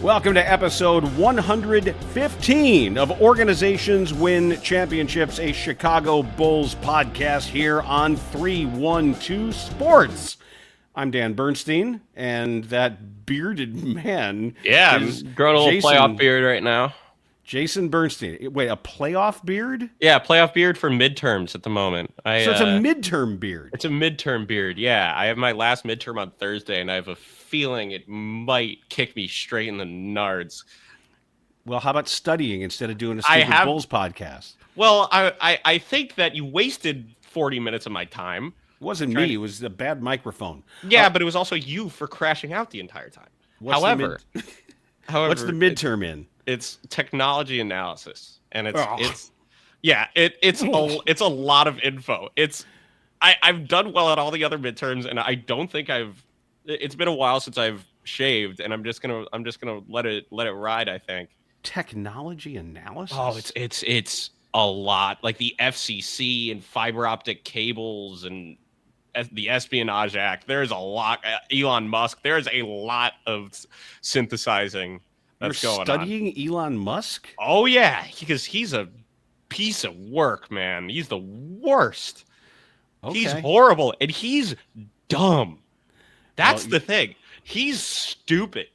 Welcome to episode 115 of Organizations Win Championships, a Chicago Bulls podcast here on 312 Sports. I'm Dan Bernstein, and that bearded man is I'm growing a little playoff beard right now. Jason Bernstein. Wait, a playoff beard? Yeah, playoff beard for midterms at the moment. So it's a midterm beard. It's a midterm beard, yeah. I have my last midterm on Thursday, and I have a feeling it might kick me straight in the nards. Well, how about studying instead of doing a stupid Bulls podcast? Well, I think that you wasted 40 minutes of my time. It wasn't me. It was a bad microphone. Yeah, but it was also you for crashing out the entire time. However, what's the midterm in? It's technology analysis, and it's a lot of info. I've done well at all the other midterms, and I don't think it's been a while since I've shaved, and I'm just gonna let it ride, I think. Technology analysis? Oh, it's a lot, like the FCC and fiber optic cables and the Espionage Act. There's a lot. Elon Musk. There's a lot of synthesizing that's going on. Studying Elon Musk? Oh yeah, because he's a piece of work, man. He's the worst. Okay. He's horrible, and he's dumb. That's the thing. He's stupid.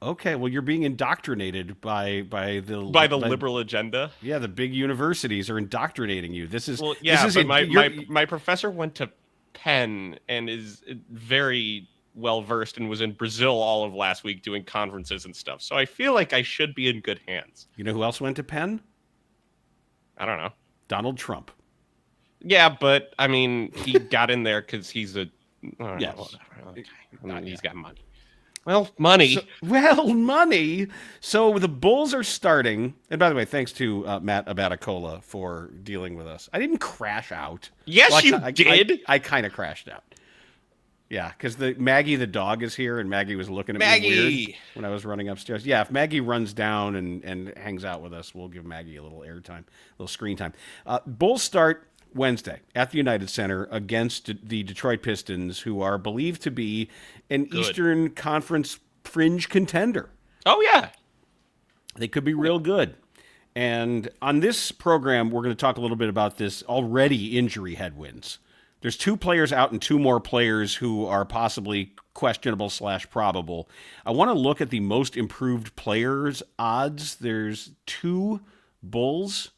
Okay, well, you're being indoctrinated by the liberal agenda. Yeah, the big universities are indoctrinating you. My professor went to Penn and is very well versed and was in Brazil all of last week doing conferences and stuff. So I feel like I should be in good hands. You know who else went to Penn? I don't know. Donald Trump. Yeah, but I mean, he got in there because he's he's got money. Well, money. Money. So the Bulls are starting. And by the way, thanks to Matt Abaticola for dealing with us. I didn't crash out. Yes, you did. I kind of crashed out. Yeah, because Maggie the dog is here, and Maggie was looking at me weird when I was running upstairs. Yeah, if Maggie runs down and hangs out with us, we'll give Maggie a little airtime, a little screen time. Bulls start Wednesday at the United Center against the Detroit Pistons, who are believed to be an Eastern Conference fringe contender. Oh, yeah. They could be real good. And on this program, we're going to talk a little bit about this already injury headwinds. There's 2 players out and 2 more players who are possibly questionable / probable. I want to look at the most improved players odds. There's 2 Bulls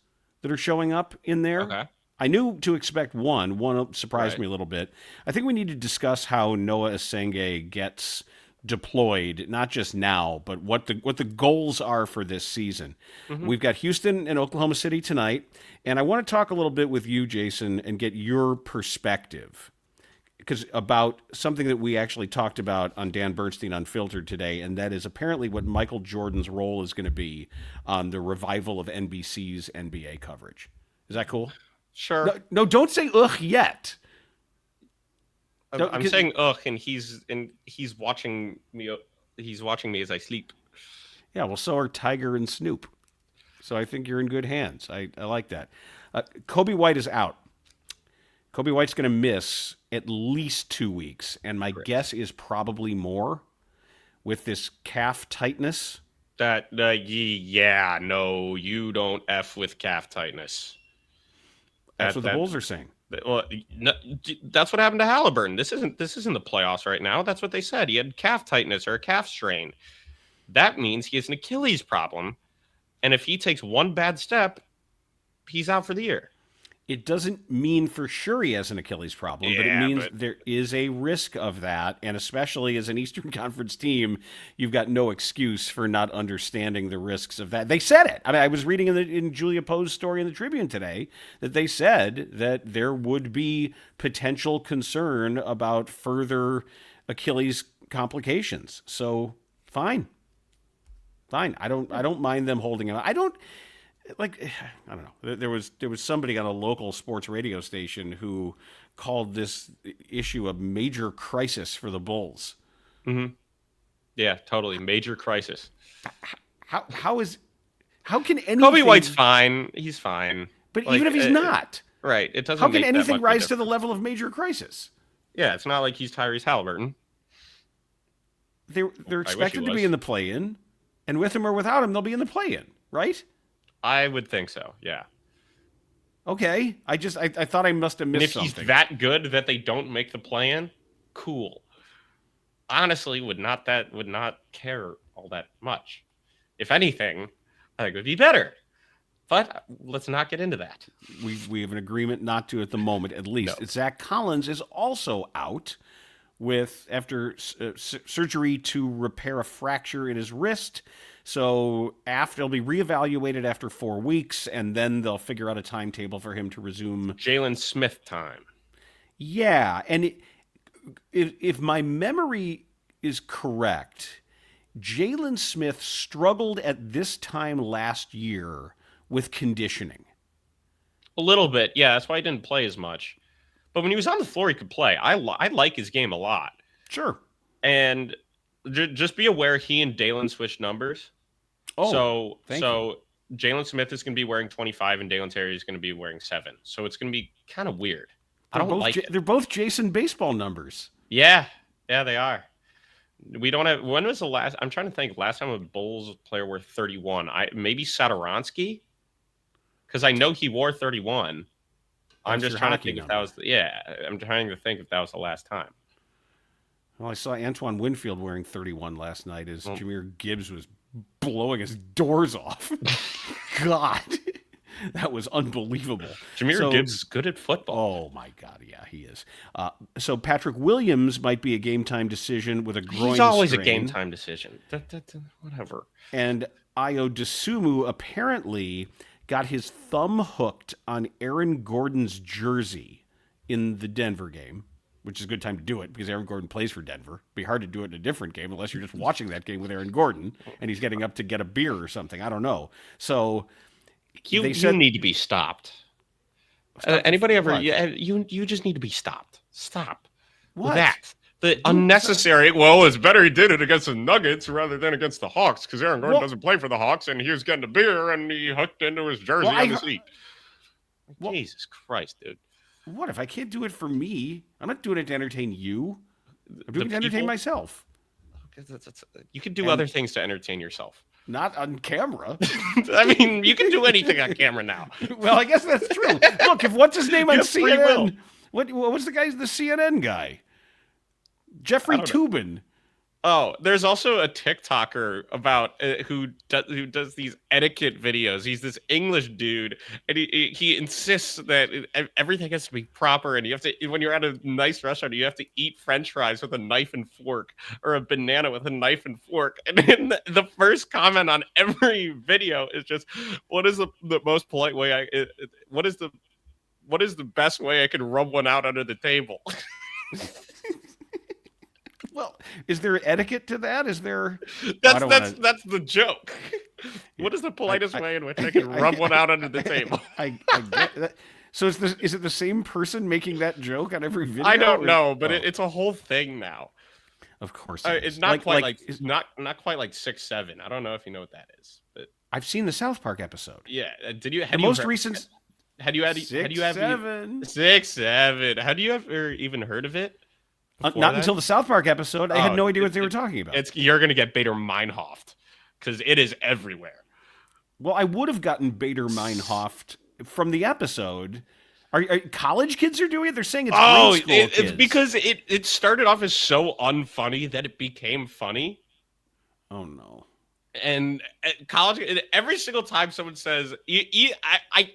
that are showing up in there. Okay. I knew to expect one. One surprised me a little bit. I think we need to discuss how Noah Asenge gets deployed, not just now, but what the goals are for this season. Mm-hmm. We've got Houston and Oklahoma City tonight, and I want to talk a little bit with you, Jason, and get your perspective about something that we actually talked about on Dan Bernstein Unfiltered today, and that is apparently what Michael Jordan's role is going to be on the revival of NBC's NBA coverage. Is that cool? Sure. No, don't say ugh yet. I'm saying ugh, and he's watching me. He's watching me as I sleep. Yeah, well, so are Tiger and Snoop. So I think you're in good hands. I like that. Kobe White is out. Kobe White's going to miss at least 2 weeks, and my guess is probably more with this calf tightness. No, you don't F with calf tightness. That's what the Bulls are saying. Well, no, that's what happened to Halliburton. This isn't the playoffs right now. That's what they said. He had calf tightness or a calf strain. That means he has an Achilles problem, and if he takes one bad step, he's out for the year. It doesn't mean for sure he has an Achilles problem, but it means there is a risk of that, and especially as an Eastern Conference team, you've got no excuse for not understanding the risks of that. They said it. I mean, I was reading in Julia Poe's story in the Tribune today that they said that there would be potential concern about further Achilles complications. So, fine. I don't mind them holding him. I don't know. There was somebody on a local sports radio station who called this issue a major crisis for the Bulls. Mm-hmm. Yeah, totally. Major crisis. How can anything... Kobe White's fine. He's fine. But even if he's not... Right. It doesn't. How can anything rise to the level of major crisis? Yeah, it's not like he's Tyrese Halliburton. They're expected to be in the play-in. And with him or without him, they'll be in the play-in, right? I would think so, yeah. Okay. I thought I must have missed something. And if he's that good that they don't make the play-in, cool. Honestly, would not care all that much. If anything, I think it would be better. But let's not get into that. We have an agreement not to at the moment, at least. No. Zach Collins is also out after surgery to repair a fracture in his wrist. So he'll be reevaluated after 4 weeks, and then they'll figure out a timetable for him to resume. Jalen Smith time. Yeah, and if my memory is correct, Jalen Smith struggled at this time last year with conditioning. A little bit, yeah. That's why he didn't play as much. But when he was on the floor, he could play. I like his game a lot. Sure. And just be aware he and Dalen switched numbers. Oh, so Jalen Smith is going to be wearing 25 and Dalen Terry is going to be wearing 7. So it's going to be kind of weird. I don't like it. They're both Jason baseball numbers. Yeah, they are. We don't have. When was the last? I'm trying to think. Last time a Bulls player wore 31. Maybe Satoransky, because I know he wore 31. I'm just trying to think if that was. I'm trying to think if that was the last time. Well, I saw Antoine Winfield wearing 31 last night as Jahmyr Gibbs was blowing his doors off. God, that was unbelievable. Jahmyr Gibbs is good at football. Oh, my God. Yeah, he is. So Patrick Williams might be a game-time decision with a groin strain. He's always a game-time decision. Whatever. And Ayo Dosunmu apparently got his thumb hooked on Aaron Gordon's jersey in the Denver game, which is a good time to do it because Aaron Gordon plays for Denver. It'd be hard to do it in a different game unless you're just watching that game with Aaron Gordon and he's getting up to get a beer or something. I don't know. So you need to be stopped. Anybody ever? You just need to be stopped. Stop. What? That. The unnecessary. Well, it's better he did it against the Nuggets rather than against the Hawks because Aaron Gordon doesn't play for the Hawks and he was getting a beer and he hooked into his jersey on the seat. Jesus Christ, dude. What if I can't do it for me? I'm not doing it to entertain you. I'm doing it to entertain myself. You can do other things to entertain yourself. Not on camera. I mean, you can do anything on camera now. Well, I guess that's true. Look, if what's his name on CNN? What's the CNN guy? Jeffrey Toobin. Oh, there's also a TikToker about who does these etiquette videos. He's this English dude, and he insists that everything has to be proper. And you have to, when you're at a nice restaurant, you have to eat French fries with a knife and fork, or a banana with a knife and fork. And then the first comment on every video is just, "What is the most polite way? What is the best way I can rub one out under the table?" Well, is there etiquette to that? Is there? That's the joke. What is the politest way in which I can rub one out under the table? I get that. So is it the same person making that joke on every video? I don't know, but it's a whole thing now. Of course, it's not quite not quite like 6'7". I don't know if you know what that is, but I've seen the South Park episode. Yeah, recent? Had you 6'7"? 6'7"? Had you ever even heard of it? Not until the South Park episode. I had no idea what they were talking about. You're going to get Bader Meinhof because it is everywhere. Well, I would have gotten Bader Meinhof from the episode. Are college kids are doing it? They're saying it's grade school kids. It's because it started off as so unfunny that it became funny. Oh, no. And at college, every single time someone says, I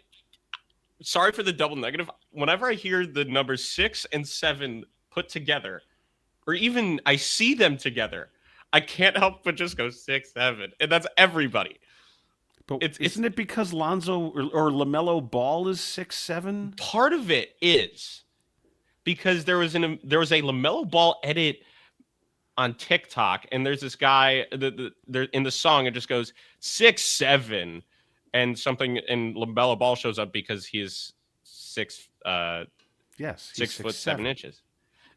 sorry for the double negative. Whenever I hear the numbers 6 and 7 put together, or even I see them together, I can't help but just go 6, 7, and that's everybody. But isn't it because Lonzo or LaMelo Ball is 6'7"? Part of it is because there was a LaMelo Ball edit on TikTok, and there's this guy in the song. It just goes 6, 7, and something, and LaMelo Ball shows up because he is 6 foot 7 inches.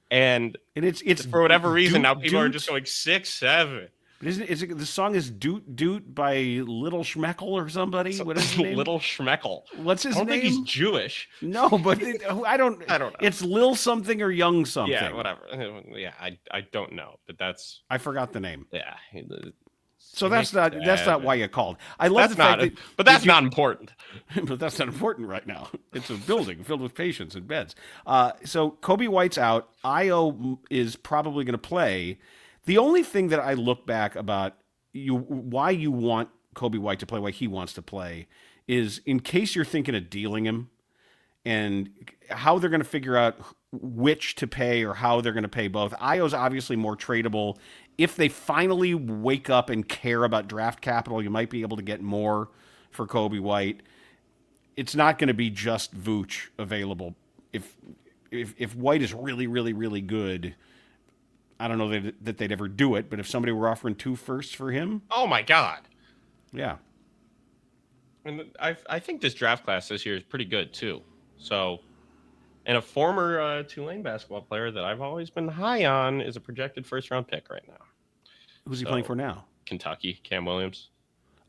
And it's for whatever reason now people Doot. are just going 6, 7. But the song is Doot Doot by Little Schmeckel or somebody? What is his name? Little Schmeckel. What's his name? I don't think he's Jewish. No, but I don't know. It's Lil something or Young something. Yeah, whatever. Yeah, I don't know, but I forgot the name. Yeah. So that's not why you called. I love the fact that, but that's not important. But that's not important right now. It's a building filled with patients and beds. So Kobe White's out. Io is probably going to play. The only thing that I look back about why you want Kobe White to play, why he wants to play, is in case you're thinking of dealing him and how they're going to figure out which to pay or how they're going to pay both. Io's obviously more tradable. If they finally wake up and care about draft capital, you might be able to get more for Kobe White. It's not going to be just Vooch available. If White is really, really, really good, I don't know that they'd ever do it, but if somebody were offering 2 firsts for him... Oh, my God. Yeah. And I think this draft class this year is pretty good, too. So... And a former Tulane basketball player that I've always been high on is a projected first-round pick right now. Who's he playing for now? Kentucky, Cam Williams.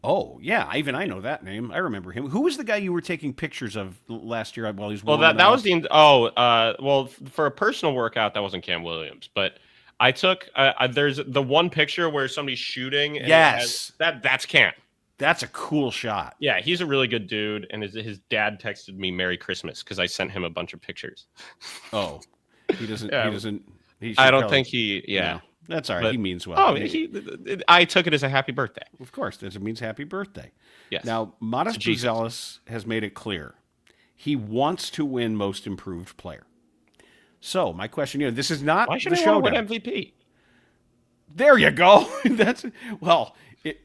Oh, yeah. I know that name. I remember him. Who was the guy you were taking pictures of last year while he was warming that up? was for a personal workout, that wasn't Cam Williams. But I took, there's the one picture where somebody's shooting. And yes. That's Cam. That's a cool shot. Yeah, he's a really good dude, and his dad texted me Merry Christmas because I sent him a bunch of pictures. Oh, he doesn't. Yeah. He doesn't. I don't think he. Yeah, no, that's all right. But, he means well. Oh, I took it as a happy birthday. Of course, it means happy birthday. Yes. Now, Modest Buzelis has made it clear he wants to win Most Improved Player. So my question, this is not why should the Showdown Showdown. Win MVP. There you go.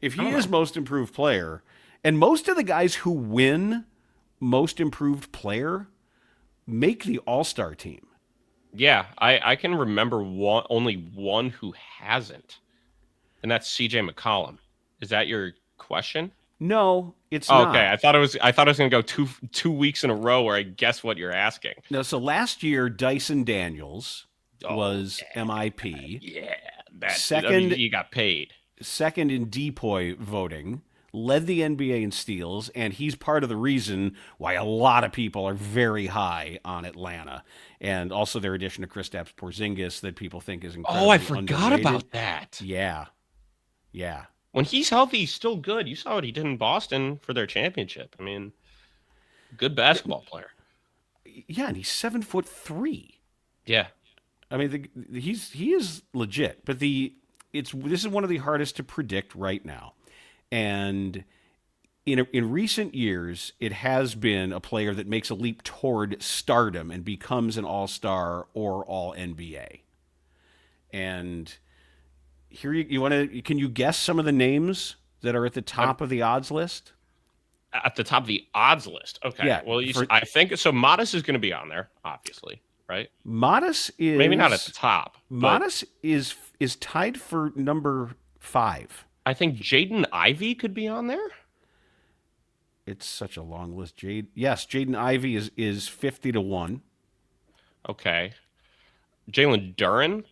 If he is Most Improved Player, and most of the guys who win Most Improved Player make the All-Star team. Yeah, I can remember only one who hasn't, and that's CJ McCollum. Is that your question? No, it's not. Okay, I thought it was going to go two weeks in a row where I guess what you're asking. No, so last year Dyson Daniels was MIP. Yeah, second, he got paid. Second in DPOY voting, led the NBA in steals, and he's part of the reason why a lot of people are very high on Atlanta. And also their addition to Kristaps Porzingis that people think is incredibly I forgot underrated. about that. Yeah. When he's healthy, he's still good. You saw what he did in Boston for their championship. I mean, good basketball player. Yeah, and he's 7'3". Yeah. I mean, he is legit, but this is one of the hardest to predict right now. And in recent years, it has been a player that makes a leap toward stardom and becomes an all-star or all-NBA. And here can you guess some of the names that are at the top of the odds list? At the top of the odds list. Okay. Yeah, well, I think so. Modest is going to be on there, obviously, right? Modest is maybe not at the top. Modest is tied for number 5. I think Jaden Ivey could be on there. It's such a long list. Jaden Ivey is 50-1. Okay. Jalen Duren.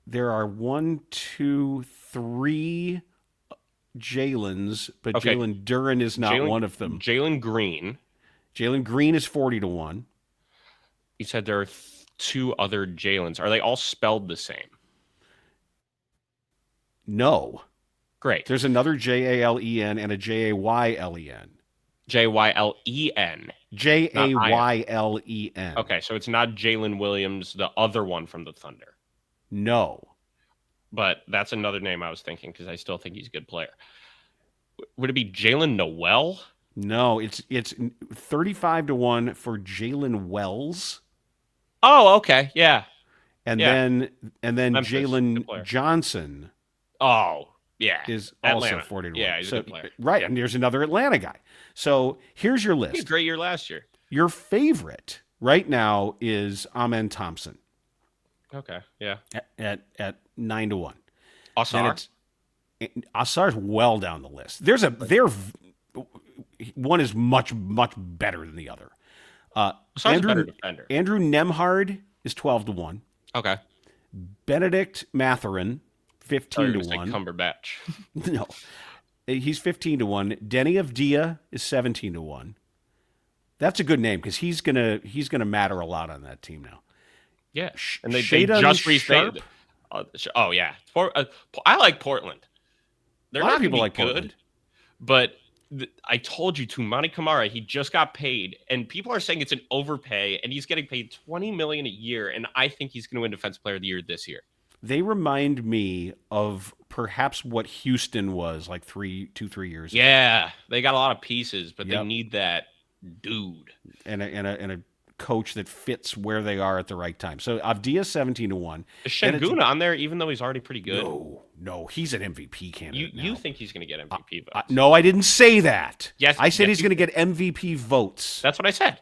There are 1, 2, 3 Jalen's, but okay. Jalen Duren is not one of them. Jalen Green. Jalen Green is 40-1. You said there are 2 other Jalen's. Are they all spelled the same? No. Great. There's another Jalen and a Jaylen. Jylen. Jaylen. Okay, so it's not Jalen Williams, the other one from the Thunder. No. But that's another name I was thinking because I still think he's a good player. Would it be Jalen Noel? No, it's 35-1 for Jalen Wells. Oh, okay, yeah. And then Jalen Johnson. Oh, yeah. Is Atlanta. Also 40-1. Yeah, he's a good player. Right, and there's another Atlanta guy. So here's your list. He had a great year last year. Your favorite right now is Amen Thompson. Okay, yeah. At 9-1. Asar. Asar's well down the list. One is much, much better than the other. Asar's a better defender. Andrew Nemhard is 12-1. Okay. Benedict Mathurin, 15-1. Like Cumberbatch. No. He's 15-1. Denny Avdia is 17-1. That's a good name because he's gonna matter a lot on that team now. Yeah, and they just restated. Oh yeah, I like Portland. They're A lot not of people going to be like good, Portland. but I told you, Toumani Camara, he just got paid, and people are saying it's an overpay, and he's getting paid $20 million a year, and I think he's going to win Defensive Player of the Year this year. They remind me of perhaps what Houston was like 3 years ago. Yeah, they got a lot of pieces, but they Yep. need that dude. And a coach that fits where they are at the right time. So Avdia 17-1. Is Şengün on there, even though he's already pretty good? No, he's an MVP candidate now. You think he's going to get MVP votes? No, I didn't say that. Yes, I said he's going to get MVP votes. That's what I said.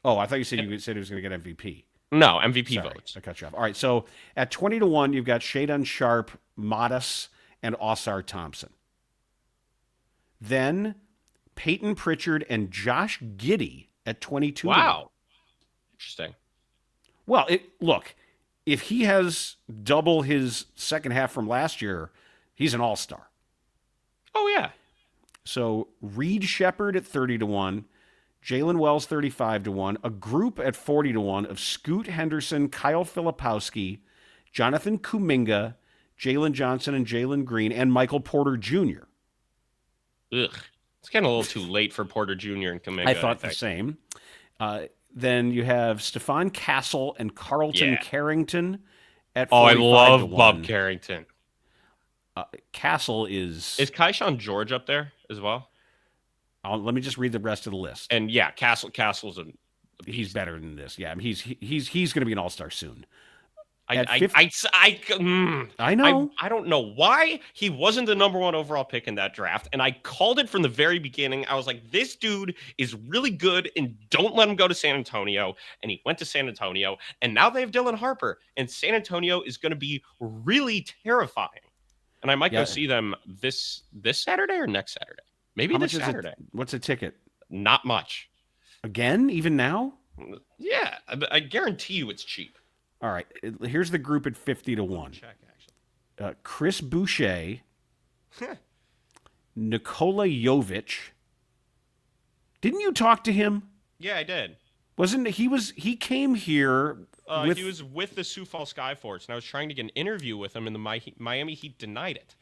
Oh, I thought you said he was going to get MVP. No, MVP Sorry, votes. I cut you off. All right, so at 20-1, you've got Showdown Sharp, Modis, and Osar Thompson. Then Peyton Pritchard and Josh Giddey at 22. Wow. Interesting. Well, look, if he has double his second half from last year, he's an all-star. Oh, yeah. So Reed Shepard at 30-1, Jalen Wells 35-1, a group at 40-1 of Scoot Henderson, Kyle Filipowski, Jonathan Kuminga, Jalen Johnson and Jalen Green, and Michael Porter Jr. Ugh. It's getting a little too late for Porter Jr. and Kuminga. I thought the same. Then you have Stephon Castle and Carlton Carrington at 45-1. Oh, I love Bob Carrington. Castle is... Is Keyshawn George up there as well? Let me just read the rest of the list. And yeah, Castle's a he's better than this. Yeah, he's going to be an all-star soon. I know. I don't know why he wasn't the number 1 overall pick in that draft, and I called it from the very beginning. I was like, this dude is really good, and don't let him go to San Antonio. And he went to San Antonio, and now they have Dylan Harper, and San Antonio is going to be really terrifying. And I might go see them this Saturday or next Saturday. Maybe this Saturday. What's a ticket? Not much. Again, even now? Yeah, I guarantee you it's cheap. All right, here's the group at 50-1. Check, actually. Chris Boucher, Nikola Jovic. Didn't you talk to him? Yeah, I did. He came here he was with the Sioux Falls Skyforce, and I was trying to get an interview with him, and the Miami Heat denied it.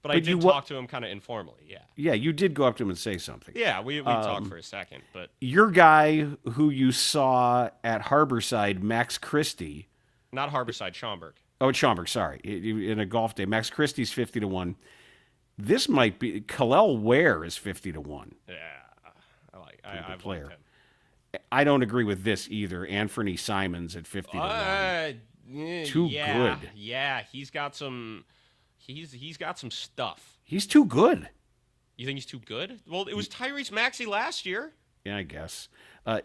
But I did talk to him kind of informally, yeah. Yeah, you did go up to him and say something. Yeah, we talked for a second. But your guy who you saw at Harborside, Max Christie. Not Harborside, Schaumburg. Oh, it's Schaumburg, sorry. In a golf day. Max Christie's 50-1. This might be... Khalil Ware is 50-1. Yeah, I've player. liked him. I don't agree with this either. Anthony Simons at 50-1. Too good. Yeah, he's got some... He's got some stuff. He's too good. You think he's too good? Well, it was Tyrese Maxey last year. Yeah, I guess.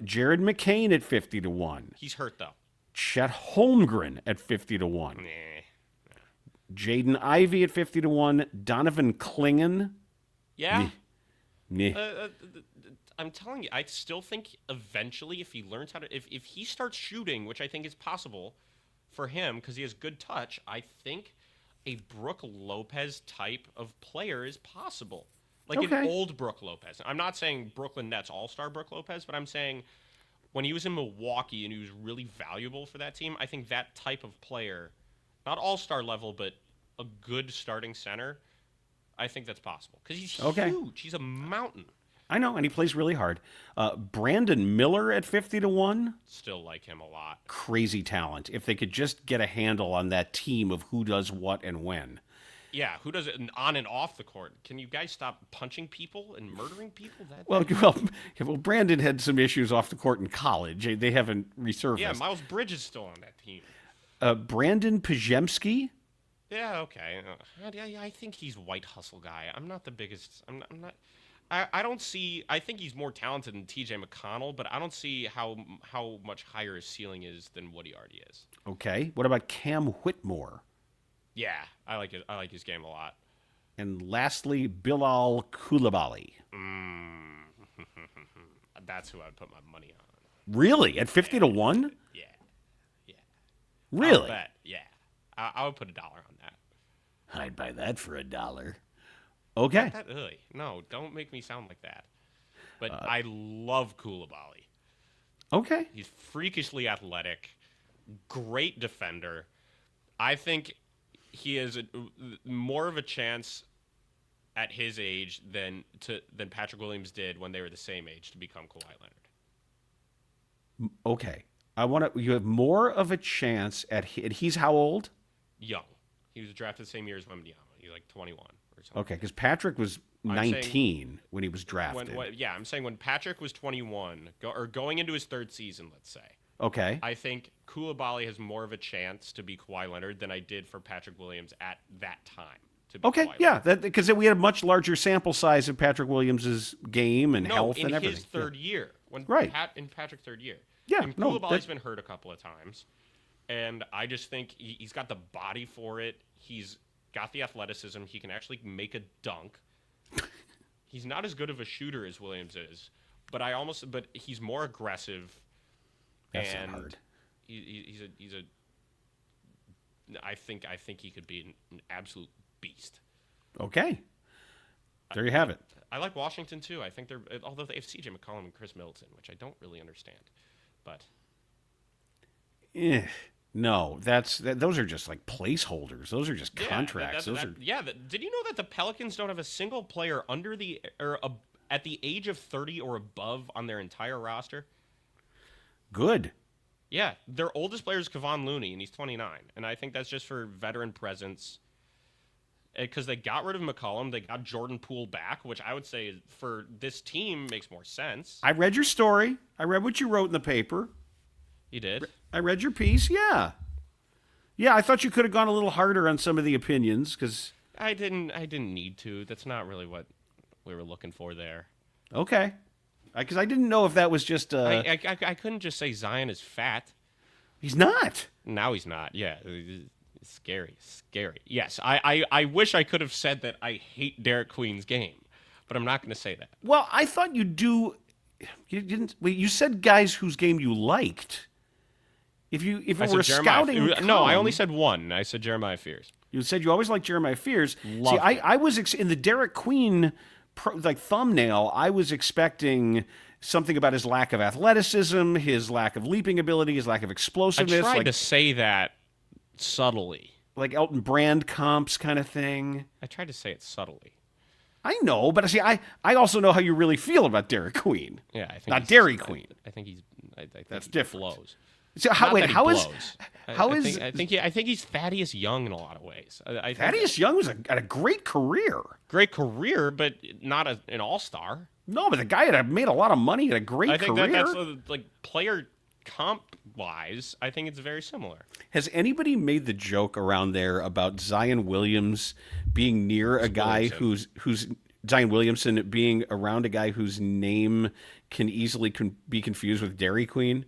Jared McCain at 50-1. He's hurt though. Chet Holmgren at 50-1. Nah. Jaden Ivey at 50-1. Donovan Clingan. Yeah. Meh. I'm telling you, I still think eventually, if he learns how to, if he starts shooting, which I think is possible for him because he has good touch, I think a Brook Lopez type of player is possible. Like an old Brook Lopez. I'm not saying Brooklyn Nets all-star Brook Lopez, but I'm saying when he was in Milwaukee and he was really valuable for that team, I think that type of player, not all-star level, but a good starting center, I think that's possible. Because he's huge. He's a mountain. I know, and he plays really hard. Brandon Miller at 50-1. Still like him a lot. Crazy talent. If they could just get a handle on that team of who does what and when. Yeah, who does it on and off the court? Can you guys stop punching people and murdering people? Well, Brandon had some issues off the court in college. They haven't resurfaced. Yeah, Miles Bridges is still on that team. Brandon Pajemski. Yeah, okay. I think he's white hustle guy. I'm not the biggest. I'm not. I don't see. I think he's more talented than T.J. McConnell, but I don't see how much higher his ceiling is than what he already is. Okay. What about Cam Whitmore? Yeah, I like it. I like his game a lot. And lastly, Bilal Coulibaly. That's who I'd put my money on. Really? At 50-1? Yeah. Really? I bet. Yeah. I would put $1 on that. I'd buy that for $1. Okay. No, don't make me sound like that. But I love Coulibaly. Okay. He's freakishly athletic, great defender. I think he has more of a chance at his age than Patrick Williams did when they were the same age to become Kawhi Leonard. Okay. You have more of a chance and he's how old? Young. He was drafted the same year as Wembanyama. He's like 21 or something. Okay, because Patrick was 19 when he was drafted. I'm saying when Patrick was 21, going into his third season, let's say. Okay. I think Coulibaly has more of a chance to be Kawhi Leonard than I did for Patrick Williams at that time. Okay, yeah, because we had a much larger sample size of Patrick Williams's game and health and everything. In his third year. In Patrick's third year. Yeah, and Coulibaly's been hurt a couple of times. And I just think he's got the body for it. He's got the athleticism. He can actually make a dunk. He's not as good of a shooter as Williams is, but he's more aggressive. That's not hard. I think he could be an absolute beast. Okay. There you have it. I like Washington too. I think although they have CJ McCollum and Chris Middleton, which I don't really understand, but. No, those are just like placeholders. Those are just contracts. Did you know that the Pelicans don't have a single player at the age of 30 or above on their entire roster? Good. Yeah, their oldest player is Kevon Looney, and he's 29. And I think that's just for veteran presence. Because they got rid of McCollum, they got Jordan Poole back, which I would say for this team makes more sense. I read your story. I read what you wrote in the paper. You did? I read your piece, yeah. Yeah, I thought you could have gone a little harder on some of the opinions, because... I didn't need to. That's not really what we were looking for there. Okay. Because I didn't know if that was just... I couldn't just say Zion is fat. He's not. Now he's not, yeah. It's scary. Yes, I wish I could have said that I hate Derek Queen's game, but I'm not going to say that. Well, I thought you do... You didn't... Wait, you said guys whose game you liked. If it were a scouting... No, I only said one. I said Jeremiah Fears. You said you always liked Jeremiah Fears. Love See, I was... in the Derek Queen thumbnail, I was expecting something about his lack of athleticism, his lack of leaping ability, his lack of explosiveness. I tried to say that subtly. Like Elton Brand comps kind of thing. I tried to say it subtly. I know, but see, I also know how you really feel about Derek Queen. Yeah, I think not Dairy Queen. I think he's. I think that's he different. Blows. So how is? I think he's Thaddeus Young in a lot of ways. Thaddeus Young had a great career. Great career, but not an all-star. No, but the guy had made a lot of money, had a great career. I think that's like player comp-wise, I think it's very similar. Has anybody made the joke around there about Zion Williams being near a guy who's Zion Williamson being around a guy whose name can easily be confused with Dairy Queen?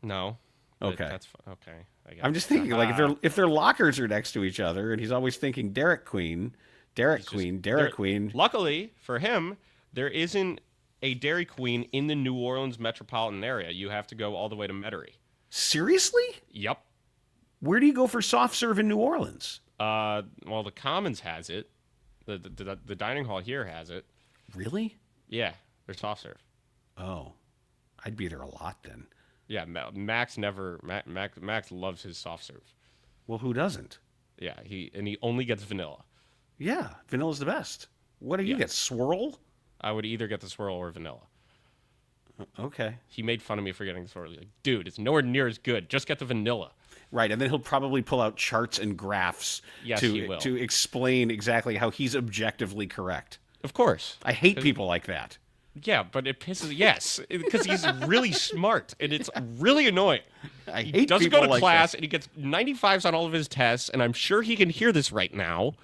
No. Okay. That's okay. I'm just thinking, like, if their lockers are next to each other, and he's always thinking Derek Queen. Luckily for him, there isn't a Dairy Queen in the New Orleans metropolitan area. You have to go all the way to Metairie. Seriously? Yep. Where do you go for soft serve in New Orleans? Well, the Commons has it. The dining hall here has it. Really? Yeah, they're soft serve. Oh, I'd be there a lot then. Yeah, Max loves his soft serve. Well, who doesn't? Yeah, he only gets vanilla. Yeah, vanilla's the best. What do you get? Swirl? I would either get the swirl or vanilla. Okay. He made fun of me for getting the swirl. He's like, dude, it's nowhere near as good. Just get the vanilla. Right, and then he'll probably pull out charts and graphs to explain exactly how he's objectively correct. Of course. I hate people like that. Yeah, but it pisses... Yes, because he's really smart, and it's really annoying. He doesn't go to class, and he gets 95s on all of his tests, and I'm sure he can hear this right now.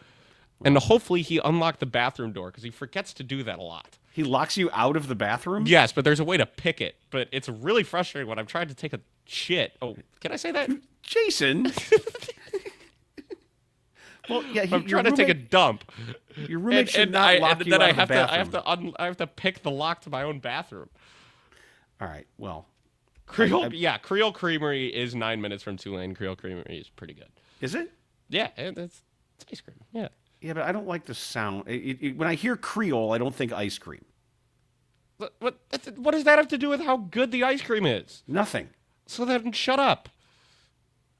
And hopefully he unlocked the bathroom door, because he forgets to do that a lot. He locks you out of the bathroom? Yes, but there's a way to pick it. But it's really frustrating when I'm trying to take a shit. Oh, can I say that? Jason! Well, yeah, I'm trying to take a dump. Your roommate should not lock you out of the bathroom. I have to pick the lock to my own bathroom. All right, well. Creole Creamery is 9 minutes from Tulane. Creole Creamery is pretty good. Is it? Yeah, it's ice cream. Yeah. Yeah, but I don't like the sound. When I hear Creole, I don't think ice cream. What does that have to do with how good the ice cream is? Nothing. So then shut up.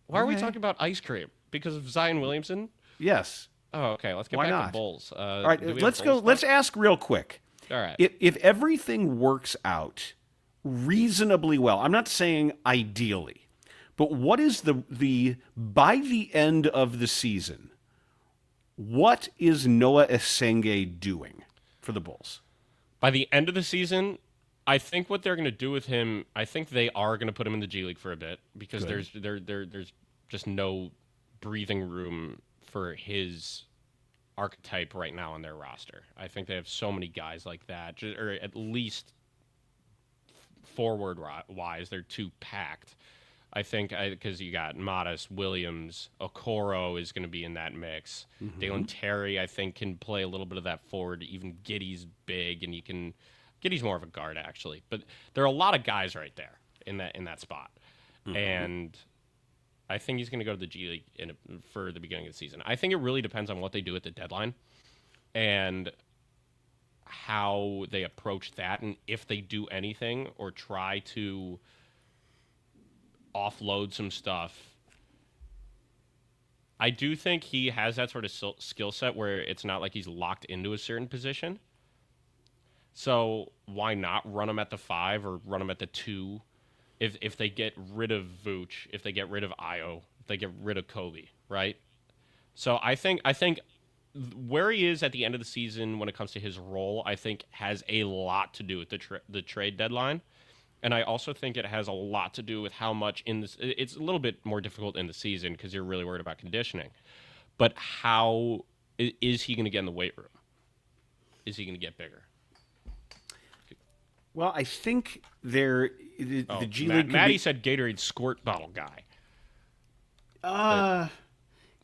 Why are we talking about ice cream? Because of Zion Williamson? Yes. Oh, okay. Let's get Why back not? to Bulls. All right, do we have let's go. Bulls Let's stuff? ask real quick. All right. If everything works out reasonably well, I'm not saying ideally, but what is the by the end of the season, what is Noah Esenge doing for the Bulls? By the end of the season, I think what they're going to do with him, I think they are going to put him in the G League for a bit because Good. there's just no breathing room for his archetype right now on their roster. I think they have so many guys like that, or at least forward wise, they're too packed. I think because you got Modest, Williams, Okoro is going to be in that mix. Dalen Terry, I think, can play a little bit of that forward. Even Giddey's big, and Giddey's more of a guard actually. But there are a lot of guys right there in that spot, and I think he's going to go to the G League for the beginning of the season. I think it really depends on what they do at the deadline, and how they approach that, and if they do anything or try to offload some stuff. I do think he has that sort of skill set where it's not like he's locked into a certain position. So why not run him at the 5 or run him at the 2? If they get rid of Vooch, if they get rid of Io, if they get rid of Kobe, right? So I think where he is at the end of the season when it comes to his role, I think has a lot to do with the trade deadline. And I also think it has a lot to do with how much it's a little bit more difficult in the season because you're really worried about conditioning. But how is he going to get in the weight room? Is he going to get bigger? Well, I think the G League. Maddie said Gatorade squirt bottle guy.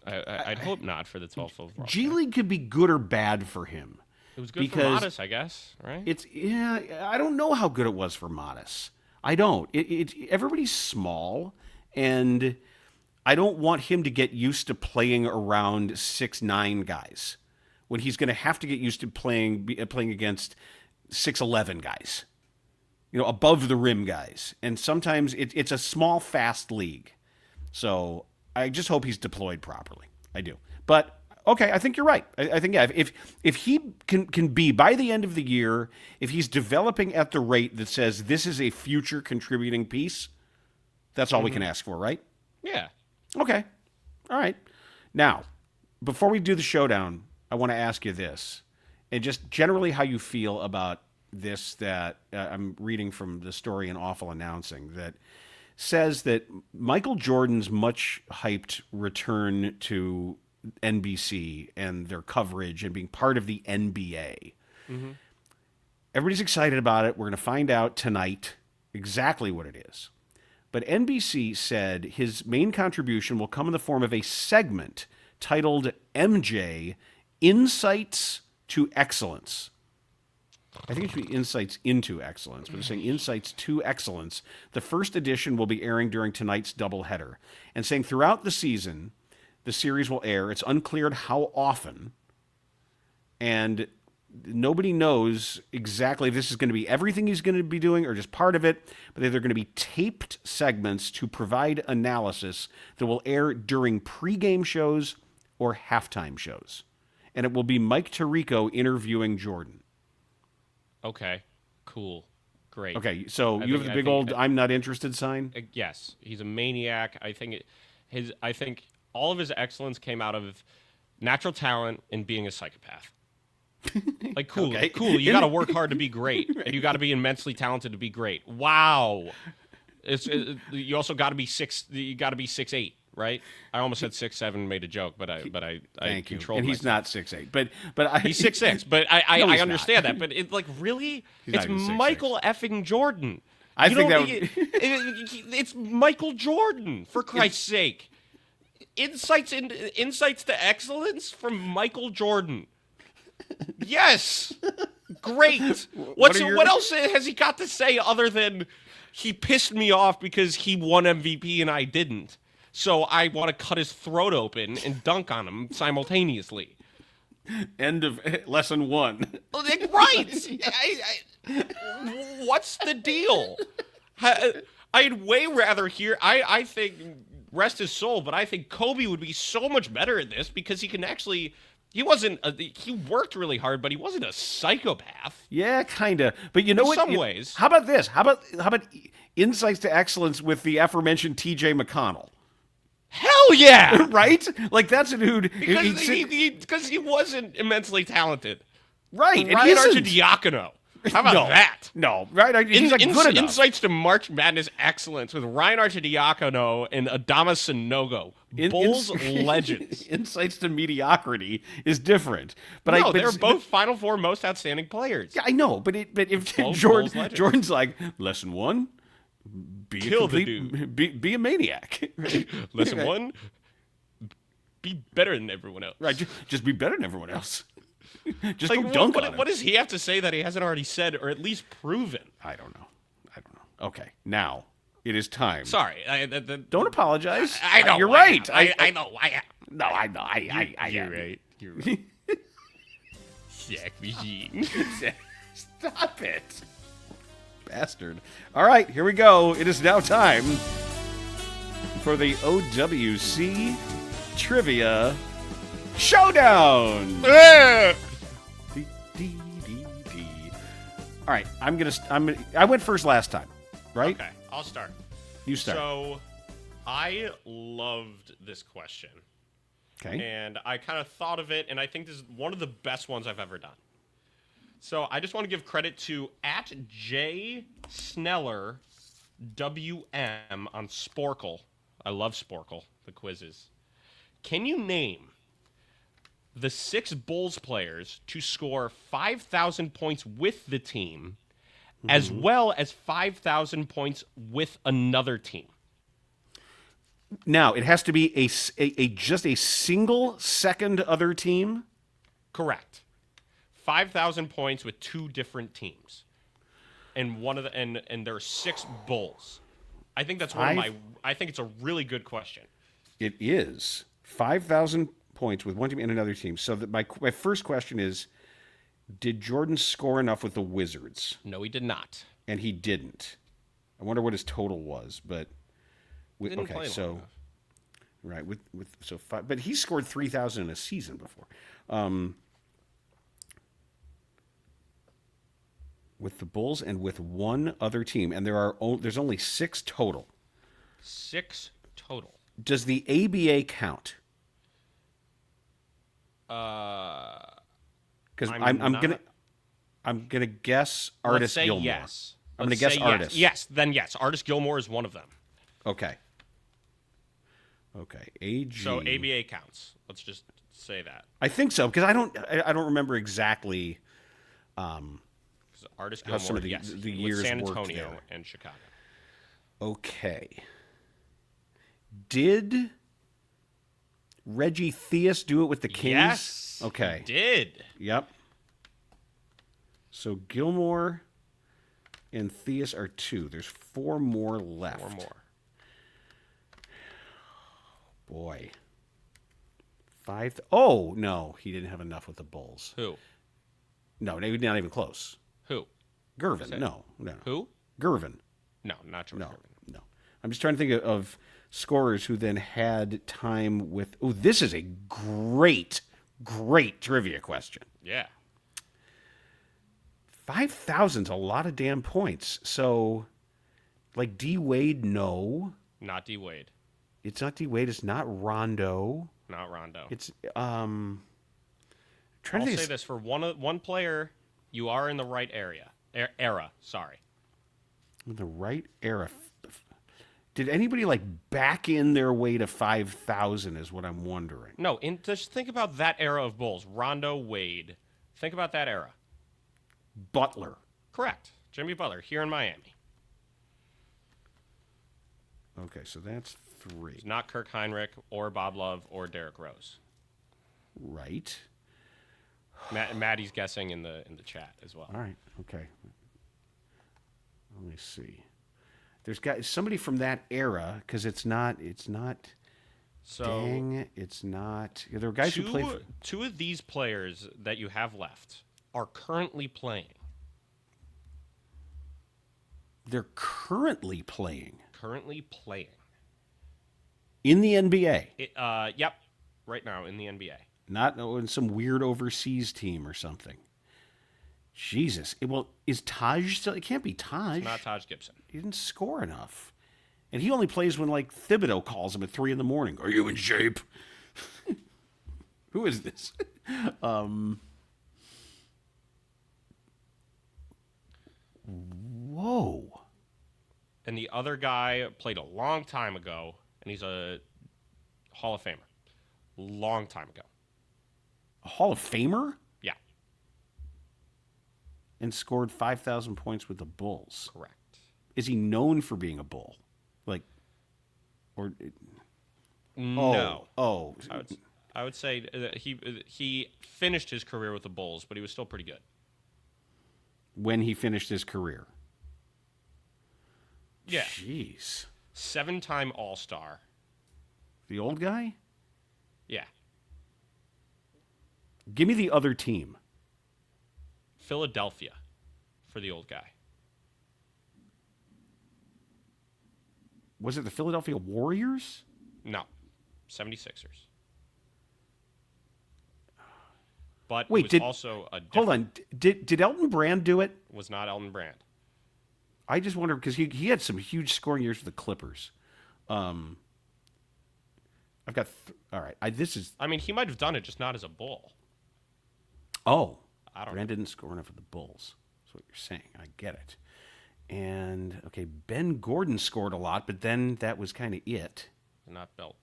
I'd hope not for the 12th overall. G League could be good or bad for him. It was good for Modest, I guess, right? I don't know how good it was for Modest. I don't. Everybody's small, and I don't want him to get used to playing around 6'9" guys when he's going to have to get used to playing against 6'11" guys, above the rim guys. And sometimes it's a small, fast league. So I just hope he's deployed properly. I do. But okay, I think you're right. I think, yeah, if he can be, by the end of the year, if he's developing at the rate that says this is a future contributing piece, that's all we can ask for, right? Yeah. Okay. All right. Now, before we do the showdown, I want to ask you this, and just generally how you feel about this that I'm reading from the story in Awful Announcing that says that Michael Jordan's much hyped return to NBC and their coverage and being part of the NBA. Everybody's excited about it. We're going to find out tonight exactly what it is. But NBC said his main contribution will come in the form of a segment titled MJ Insights to Excellence. I think it should be Insights into Excellence, but they're saying Insights to Excellence. The first edition will be airing during tonight's doubleheader, and saying throughout the season, the series will air. It's unclear how often, and nobody knows exactly if this is going to be everything he's going to be doing or just part of it, but they're going to be taped segments to provide analysis that will air during pregame shows or halftime shows. And it will be Mike Tirico interviewing Jordan. Okay, cool, great. Okay, so you have the big old "I'm not interested" sign. Yes, he's a maniac. I think all of his excellence came out of natural talent and being a psychopath. Like, cool, Okay. cool. You got to work hard to be great, and you got to be immensely talented to be great. Wow. You also got to be 6. You got to be 6'8", right? I almost said 6'7", made a joke, but I controlled. And he's myself. not 6'8", but He's 6'6", but I he's understand that. But it's like, really, it's Michael effing Jordan. I think that it's Michael Jordan, for Christ's sake. Insights to excellence from Michael Jordan. Yes, great. What else has he got to say other than he pissed me off because he won MVP and I didn't? So I want to cut his throat open and dunk on him simultaneously. End of lesson 1. Right. What's the deal? I'd way rather hear. I think, rest his soul, but I think Kobe would be so much better at this because he can actually He wasn't. He worked really hard, but he wasn't a psychopath. Yeah, kind of. But you know In what? some ways. How about this? How about insights to excellence with the aforementioned T.J. McConnell? Hell yeah! Right? Like that's a dude Because he wasn't immensely talented. Right. And Ryan Arcidiacono. How about that? No, right? He's like good enough. Insights to March Madness excellence with Ryan Arcidiacono and Adama Sanogo. Bulls legends. Insights to mediocrity is different. But they're both Final Four most outstanding players. Yeah, I know. But if Jordan's like, lesson one, be a maniac. Lesson one, be better than everyone else. Right, just be better than everyone else. Just like, go dunk on him. What does he have to say that he hasn't already said or at least proven? I don't know. Okay, now it is time. Sorry, don't apologize. I know you're right. I know. No, I know. You're right. You're right. Zach machine. Stop it, bastard. All right, here we go. It is now time for the OWC Trivia Showdown. All right, I went first last time, right? Okay, I'll start. You start. So, I loved this question. Okay. And I kind of thought of it, and I think this is one of the best ones I've ever done. So, I just want to give credit to @JSnellerWM on Sporkle. I love Sporkle, the quizzes. Can you name the 6 Bulls players to score 5,000 points with the team, as well as 5,000 points with another team? Now, it has to be just a single second other team? Correct. 5,000 points with 2 different teams. And and there are 6 Bulls. I think that's I think it's a really good question. It is. 5,000 points with one team and another team. So my first question is, did Jordan score enough with the Wizards? No, he did not. And he didn't. I wonder what his total was, but but he scored 3,000 in a season before. With the Bulls and with one other team, and there's only 6 total. 6 total. Does the ABA count? Because I'm gonna guess Artis Gilmore. Yes. I'm gonna guess Artis. Yes, then yes. Artis Gilmore is one of them. Okay. AG. So ABA counts. Let's just say that. I think so because I don't remember exactly. Artis Gilmore. Some of the years San worked Antonio there. and Chicago. Okay. Did Reggie Theus do it with the Kings? Yes. Okay. He did. Yep. So Gilmore and Theus are 2. There's 4 more left. 4 more. Boy. 5. Oh, no. He didn't have enough with the Bulls. Who? No, not even close. Who? Gervin. No. Who? Gervin. No, not George Gervin. No. I'm just trying to think of scorers who then had time with... Oh, this is a great trivia question. Yeah. 5,000's a lot of damn points. So, like D. Wade, no. Not D. Wade. It's not D. Wade. It's not Rondo. Not Rondo. It's I'll say this for one player, you are in the right era. Sorry. The right era. Did anybody back in their way to 5,000? Is what I'm wondering. No, just think about that era of Bulls. Rondo, Wade. Think about that era. Butler. Correct. Jimmy Butler here in Miami. Okay, so that's 3. It's not Kirk Heinrich or Bob Love or Derrick Rose. Right. Maddie's guessing in the chat as well. All right. Okay. Let me see. There's somebody from that era because it's not. So dang, it's not. There were guys who played. 2 of these players that you have left are currently playing. They're currently playing. In In the NBA. Yep. Right now in the NBA. Not in some weird overseas team or something. Jesus. Is Taj still? It can't be Taj. It's not Taj Gibson. He didn't score enough. And he only plays when, like, Thibodeau calls him at 3 a.m. Are you in shape? Who is this? Whoa. And the other guy played a long time ago, and he's a Hall of Famer. Long time ago. A Hall of Famer? Yeah. And scored 5,000 points with the Bulls. Correct. Is he known for being a Bull? Like, or... No. Oh. I would say that he finished his career with the Bulls, but he was still pretty good. When he finished his career? Yeah. Jeez. 7-time All-Star. The old guy? Yeah. Give me the other team. Philadelphia for the old guy. Was it the Philadelphia Warriors? No. 76ers. But wait, it was also a different... Hold on. Did Elton Brand do it? Was not Elton Brand. I just wonder because he had some huge scoring years for the Clippers. I've got all right. I mean, he might have done it, just not as a Bull. Oh, I don't Brand know. didn't score enough for the Bulls. That's what you're saying. I get it. And okay, Ben Gordon scored a lot, but then that was kind of it. Not Belt.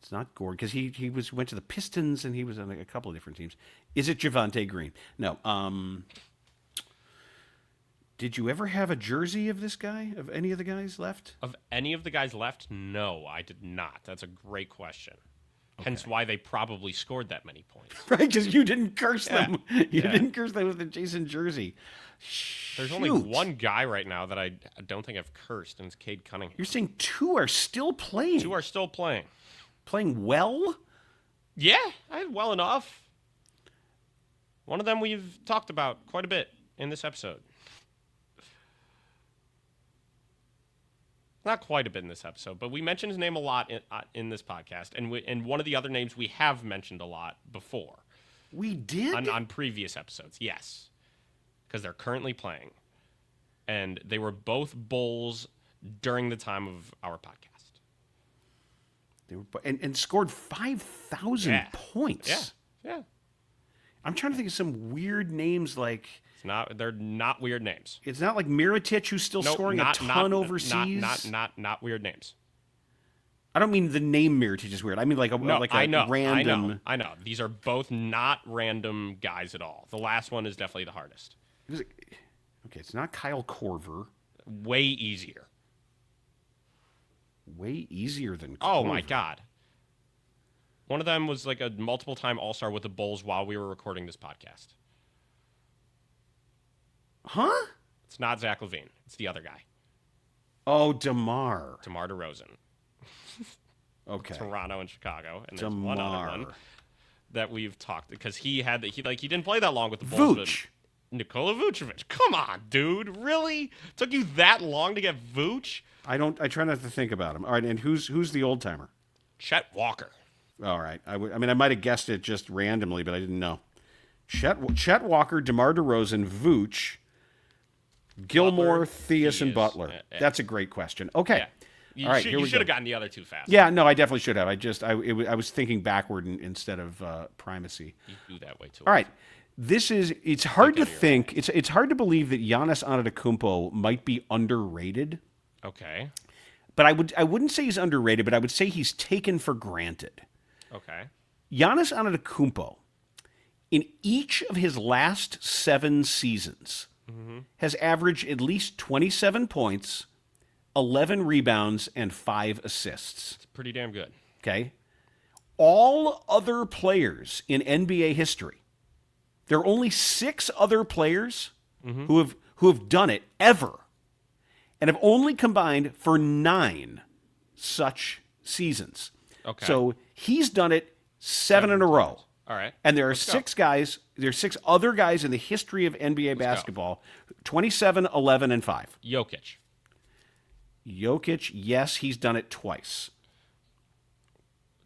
It's not Gordon because he went to the Pistons and he was on a couple of different teams. Is it Javonte Green? No. Did you ever have a jersey of this guy? Of any of the guys left? Of any of the guys left? No, I did not. That's a great question. Okay. Hence why they probably scored that many points. Right, because you didn't curse them. You didn't curse them with the Jason jersey. There's only one guy right now that I don't think I've cursed, and it's Cade Cunningham. You're saying 2 are still playing? 2 are still playing. Playing well? Yeah, well enough. One of them we've talked about quite a bit in this episode. Not quite a bit in this episode, but we mentioned his name a lot in this podcast, and one of the other names we have mentioned a lot before. We did? On previous episodes, yes. Because they're currently playing. And they were both Bulls during the time of our podcast. They were and scored 5,000 points. Yeah. I'm trying to think of some weird names like... They're not weird names. It's not like Mirotic, who's still scoring a ton overseas. Not weird names. I don't mean the name Mirotic is weird. I mean like a random. I know. These are both not random guys at all. The last one is definitely the hardest. Okay, it's not Kyle Korver. Way easier. Way easier than Korver. Oh my God. One of them was like a multiple-time All-Star with the Bulls while we were recording this podcast. Huh? It's not Zach LaVine. It's the other guy. Oh, DeMar DeRozan. Okay. Toronto and Chicago. And there's one other one that we've talked because he didn't play that long with the Bulls. Vooch. Nikola Vucevic. Come on, dude. Really? Took you that long to get Vooch? I try not to think about him. All right, and who's the old timer? Chet Walker. All right. I might have guessed it just randomly, but I didn't know. Chet Walker, DeMar DeRozan, Vooch, Gilmore, Theus, and Butler. That's a great question. Okay. Yeah. All right, you should have gotten the other 2 fast. Yeah, no, I definitely should have. I was thinking backward instead of primacy. You do that way too. All right. It's hard to think. It's hard to believe that Giannis Antetokounmpo might be underrated. Okay. But I wouldn't say he's underrated, but I would say he's taken for granted. Okay. Giannis Antetokounmpo, in each of his last 7 seasons, has averaged at least 27 points, 11 rebounds, and 5 assists. It's pretty damn good. Okay? All other players in NBA history, there are only 6 other players who have done it ever, and have only combined for 9 such seasons. Okay. So he's done it 7 in a row. All right. And there are 6 guys, there are 6 other guys in the history of NBA basketball, 27, 11, and 5. Jokic, yes, he's done it twice.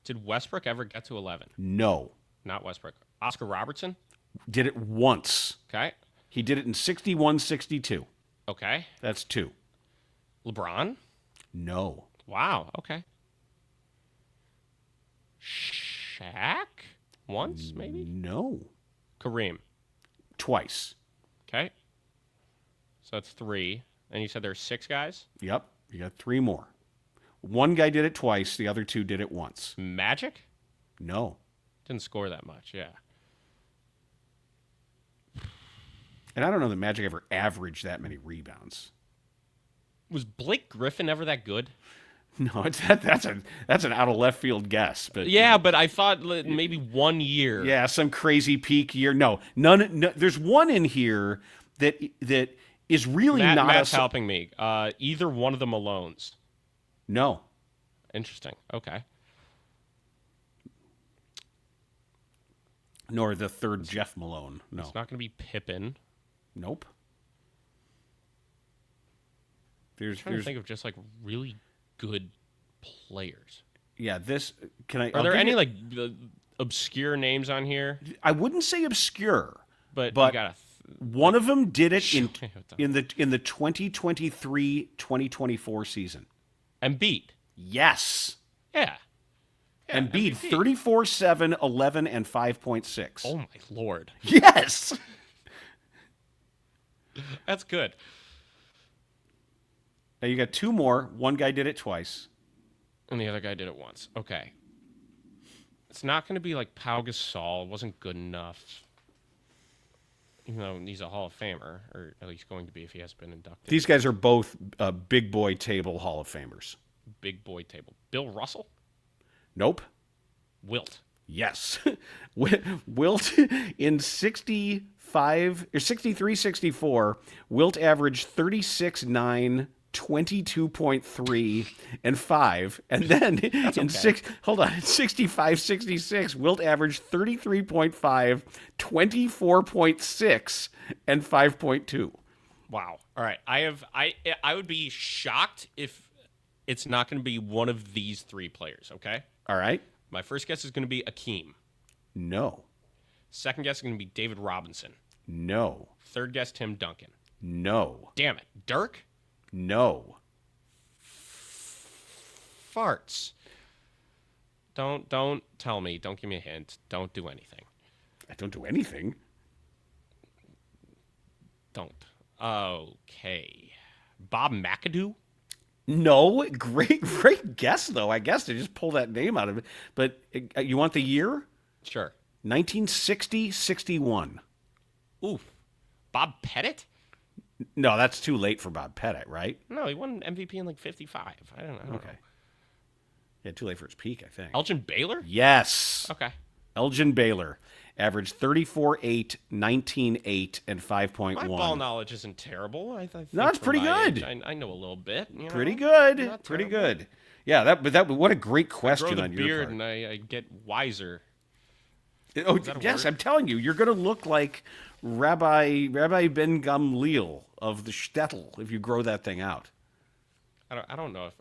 Did Westbrook ever get to 11? No. Not Westbrook. Oscar Robertson? Did it once. Okay. He did it in 61, 62. Okay. That's 2. LeBron? No. Wow. Okay. Shaq? Once, maybe? No. Kareem? Twice. Okay. So that's 3. And you said there's 6 guys? Yep. You got 3 more. One guy did it twice. The other 2 did it once. Magic? No. Didn't score that much, yeah. And I don't know that Magic ever averaged that many rebounds. Was Blake Griffin ever that good? No, that's an out of left field guess. But Yeah, but I thought maybe 1 year. yeah, some crazy peak year. No, none. There's one in here that is really not. Matt's helping me. Either one of the Malones. No. Interesting. Okay. Nor the third Jeff Malone. No. It's not going to be Pippen. Nope. I'm trying to think of just like really good players. Yeah, this can I? Are there any like obscure names on here? I wouldn't say obscure, but you gotta one of them did it in the 2023-2024 season. Embiid. Yes. Yeah. Embiid 34, 7, 11, and 5.6. Oh my lord. Yes. That's good. Now you got 2 more. One guy did it twice. And the other guy did it once. Okay. It's not going to be like Pau Gasol. It wasn't good enough. Even though he's a Hall of Famer, or at least going to be if he has been inducted. These guys are both big boy table Hall of Famers. Big boy table. Bill Russell? Nope. Wilt. Yes. Wilt in 65 or 63, 64, Wilt averaged 36, 9, 22.3 and 5, and then in 65, 66, Wilt averaged 33.5, 24.6 and 5.2. Wow. All right. I would be shocked if it's not going to be one of these 3 players, okay? All right. My first guess is going to be Akeem. No. Second guess is going to be David Robinson. No. Third guess, Tim Duncan. No. Damn it. Dirk? No. Farts. Don't tell me. Don't give me a hint. Don't do anything. I don't do anything. Don't. Okay. Bob McAdoo? No. Great guess, though. I guess to just pull that name out of it. But you want the year? Sure. 1960-61. Ooh. Bob Pettit? No, that's too late for Bob Pettit, right? No, he won MVP in like 55. I don't know. Yeah, too late for his peak, I think. Elgin Baylor? Yes. Okay. Elgin Baylor averaged 34-8, 19-8, and 5.1. My ball knowledge isn't terrible. I think no, it's pretty good. Age, I know a little bit. You know? Pretty good. Not Pretty terrible. good. Yeah, what a great question I grow the on your beard part. and I get wiser. Oh, yes, I'm telling you, you're going to look like Rabbi Ben Gamliel of the shtetl if you grow that thing out. I don't know if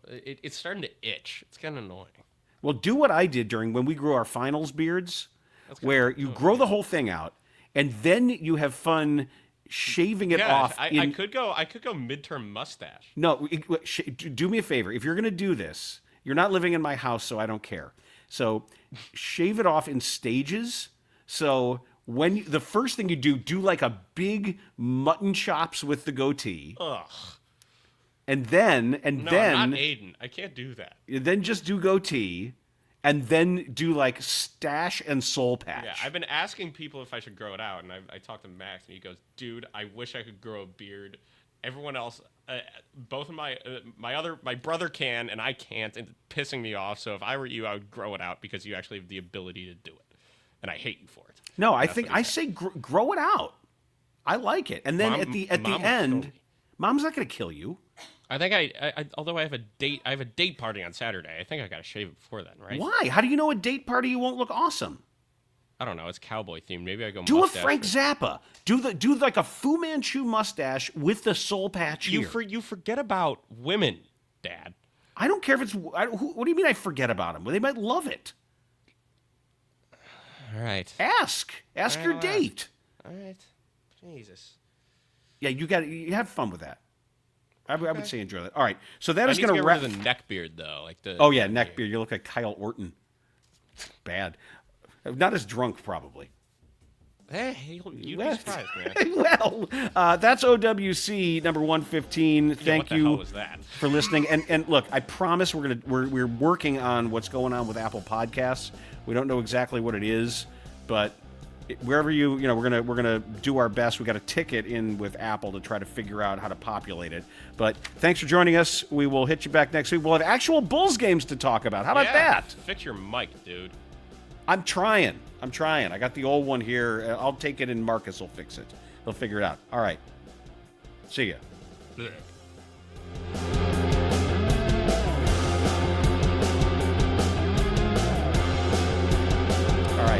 it's starting to itch. It's kind of annoying. Well, do what I did when we grew our finals beards, where you grow the whole thing out, and then you have fun shaving it off. I could go midterm mustache. No, do me a favor. If you're going to do this, you're not living in my house, so I don't care. So shave it off in stages. So when the first thing you do like a big mutton chops with the goatee. Ugh. And then I'm not Aiden. I can't do that. Then just do goatee, and then do like stash and soul patch. Yeah, I've been asking people if I should grow it out, and I talked to Max, and he goes, "Dude, I wish I could grow a beard. Everyone else, both of my brother can, and I can't, and it's pissing me off. So if I were you, I would grow it out because you actually have the ability to do it, and I hate you for it." No, I say grow it out. I like it, and then at the end, Mom's not going to kill you. I think although I have a date party on Saturday. I think I got to shave it before then, right? Why? How do you know a date party you won't look awesome? I don't know. It's cowboy themed. Maybe I go. Do a Frank Zappa. Do like a Fu Manchu mustache with the soul patch here. You forget about women, Dad. I don't care if it's. What do you mean? I forget about them? Well, they might love it. All right. Ask your date. All right. Jesus. Yeah, you have fun with that. I would say enjoy that. All right, so that is going to wrap. The neck beard though, like the. Oh yeah, neck beard. You look like Kyle Orton. Bad. Not as drunk, probably. Hey, you'd be surprised, man. Well, that's OWC number 115. Thank you what the hell was that? for listening. And look, I promise we're working on what's going on with Apple Podcasts. We don't know exactly what it is, but wherever we're gonna do our best. We got a ticket in with Apple to try to figure out how to populate it. But thanks for joining us. We will hit you back next week. We'll have actual Bulls games to talk about. How about that? Fix your mic, dude. I'm trying. I got the old one here. I'll take it and Marcus will fix it. He'll figure it out. All right. See ya.